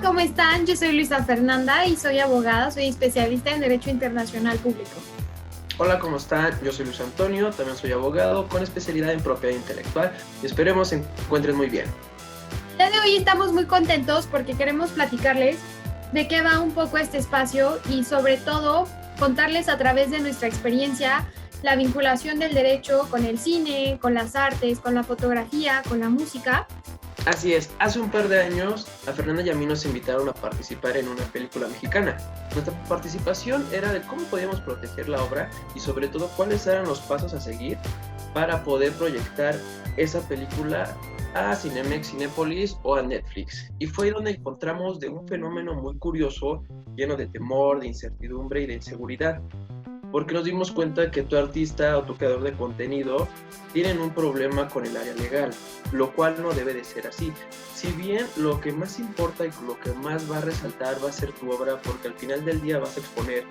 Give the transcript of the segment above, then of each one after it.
¿cómo están? Yo soy Luisa Fernanda y soy abogada, soy especialista en Derecho Internacional Público. Hola, ¿cómo están? Yo soy Luis Antonio, también soy abogado con especialidad en propiedad intelectual y esperemos se encuentren muy bien. El día de hoy estamos muy contentos porque queremos platicarles de qué va un poco este espacio y sobre todo contarles a través de nuestra experiencia la vinculación del derecho con el cine, con las artes, con la fotografía, con la música. Así es, hace un par de años a Fernanda y a mí nos invitaron a participar en una película mexicana. Nuestra participación era de cómo podíamos proteger la obra y sobre todo cuáles eran los pasos a seguir para poder proyectar esa película a Cinemex, Cinépolis o a Netflix. Y fue ahí donde encontramos de un fenómeno muy curioso, lleno de temor, de incertidumbre y de inseguridad. Porque nos dimos cuenta que tu artista o tu creador de contenido tienen un problema con el área legal, lo cual no debe de ser así. Si bien lo que más importa y lo que más va a resaltar va a ser tu obra, porque al final del día vas a exponer,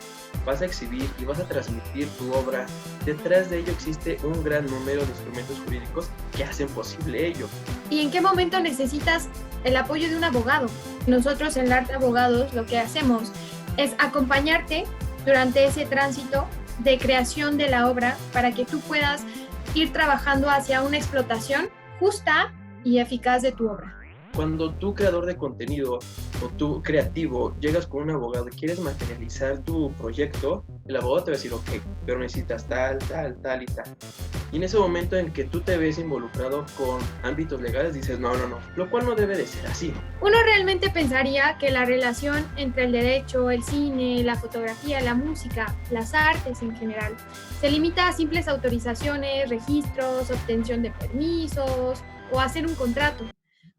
vas a exhibir y vas a transmitir tu obra, detrás de ello existe un gran número de instrumentos jurídicos que hacen posible ello. ¿Y en qué momento necesitas el apoyo de un abogado? Nosotros en Arte Abogados lo que hacemos es acompañarte durante ese tránsito de creación de la obra para que tú puedas ir trabajando hacia una explotación justa y eficaz de tu obra. Cuando tú, creador de contenido o tú, creativo, llegas con un abogado y quieres materializar tu proyecto, el abogado te va a decir, ok, pero necesitas tal y tal. Y en ese momento en que tú te ves involucrado con ámbitos legales, dices, no, lo cual no debe de ser así. Uno realmente pensaría que la relación entre el derecho, el cine, la fotografía, la música, las artes en general, se limita a simples autorizaciones, registros, obtención de permisos o hacer un contrato,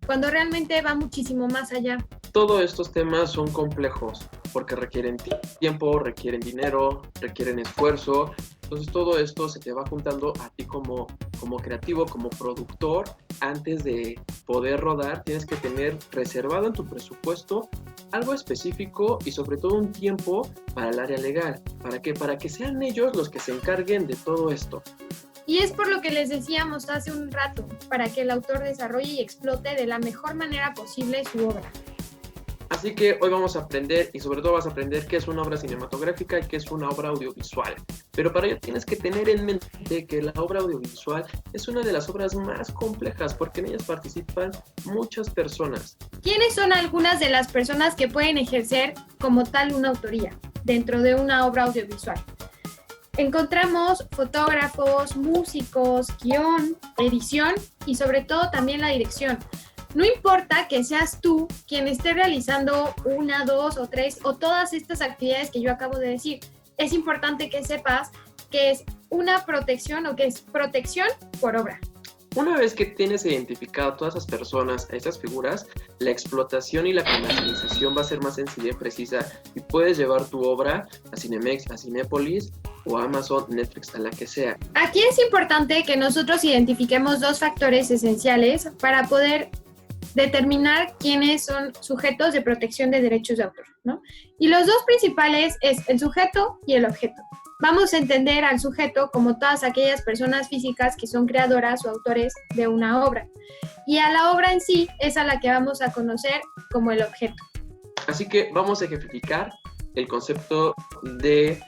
cuando realmente va muchísimo más allá. Todos estos temas son complejos porque requieren tiempo, requieren dinero, requieren esfuerzo. Entonces todo esto se te va juntando a ti como creativo, como productor. Antes de poder rodar tienes que tener reservado en tu presupuesto algo específico y sobre todo un tiempo para el área legal. ¿Para qué? Para que sean ellos los que se encarguen de todo esto. Y es por lo que les decíamos hace un rato, para que el autor desarrolle y explote de la mejor manera posible su obra. Así que hoy vamos a aprender, y sobre todo vas a aprender qué es una obra cinematográfica y qué es una obra audiovisual. Pero para ello tienes que tener en mente que la obra audiovisual es una de las obras más complejas porque en ellas participan muchas personas. ¿Quiénes son algunas de las personas que pueden ejercer como tal una autoría dentro de una obra audiovisual? Encontramos fotógrafos, músicos, guión, edición y sobre todo también la dirección. No importa que seas tú quien esté realizando una, dos o tres o todas estas actividades que yo acabo de decir. Es importante que sepas que es una protección o que es protección por obra. Una vez que tienes identificado a todas esas personas, a esas figuras, la explotación y la comercialización va a ser más sencilla y precisa y puedes llevar tu obra a Cinemex, a Cinépolis o a Amazon, Netflix, a la que sea. Aquí es importante que nosotros identifiquemos dos factores esenciales para poder determinar quiénes son sujetos de protección de derechos de autor, ¿no? Y los dos principales es el sujeto y el objeto. Vamos a entender al sujeto como todas aquellas personas físicas que son creadoras o autores de una obra. Y a la obra en sí es a la que vamos a conocer como el objeto. Así que vamos a ejemplificar el concepto de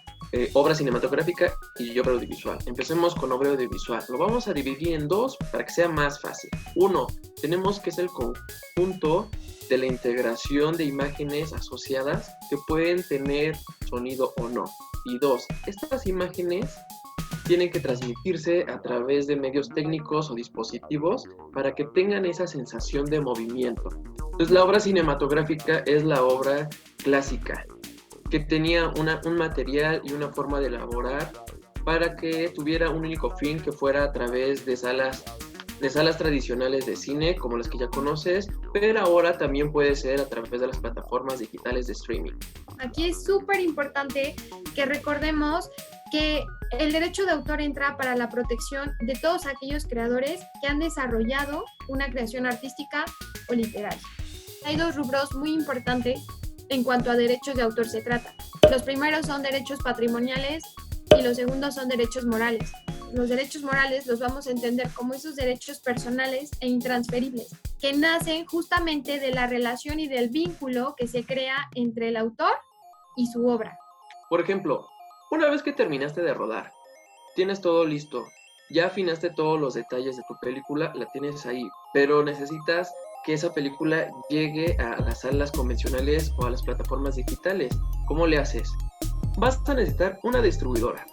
obra cinematográfica y obra audiovisual. Empecemos con obra audiovisual. Lo vamos a dividir en dos para que sea más fácil. Uno, tenemos que es el conjunto de la integración de imágenes asociadas que pueden tener sonido o no. Y dos, estas imágenes tienen que transmitirse a través de medios técnicos o dispositivos para que tengan esa sensación de movimiento. Entonces la obra cinematográfica es la obra clásica, que tenía un material y una forma de elaborar para que tuviera un único fin, que fuera a través de salas tradicionales de cine, como las que ya conoces, pero ahora también puede ser a través de las plataformas digitales de streaming. Aquí es súper importante que recordemos que el derecho de autor entra para la protección de todos aquellos creadores que han desarrollado una creación artística o literaria. Hay dos rubros muy importantes en cuanto a derechos de autor se trata. Los primeros son derechos patrimoniales y los segundos son derechos morales. los derechos morales los vamos a entender como esos derechos personales e intransferibles, que nacen justamente de la relación y del vínculo que se crea entre el autor y su obra. Por ejemplo, una vez que terminaste de rodar, tienes todo listo, ya afinaste todos los detalles de tu película, la tienes ahí, pero necesitas que esa película llegue a las salas convencionales o a las plataformas digitales. ¿Cómo le haces? Vas a necesitar una distribuidora.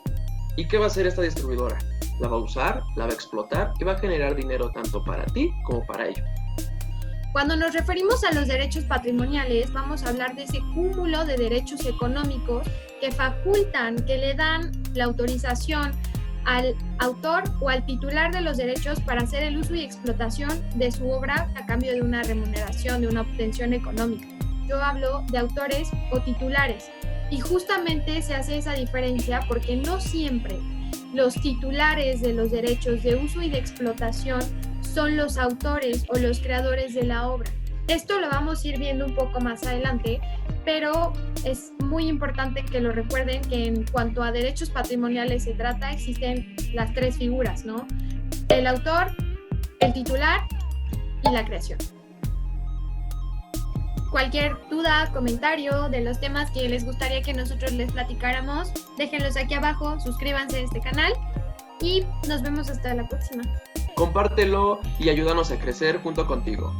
¿Y qué va a hacer esta distribuidora? La va a usar, la va a explotar y va a generar dinero tanto para ti como para ellos. Cuando nos referimos a los derechos patrimoniales, vamos a hablar de ese cúmulo de derechos económicos que facultan, que le dan la autorización al autor o al titular de los derechos para hacer el uso y explotación de su obra a cambio de una remuneración, de una obtención económica. Yo hablo de autores o titulares y justamente se hace esa diferencia porque no siempre los titulares de los derechos de uso y de explotación son los autores o los creadores de la obra. Esto lo vamos a ir viendo un poco más adelante, pero es muy importante que lo recuerden que en cuanto a derechos patrimoniales se trata, existen las tres figuras, ¿no? El autor, el titular y la creación. Cualquier duda, comentario de los temas que les gustaría que nosotros les platicáramos, déjenlos aquí abajo, suscríbanse a este canal y nos vemos hasta la próxima. Compártelo y ayúdanos a crecer junto contigo.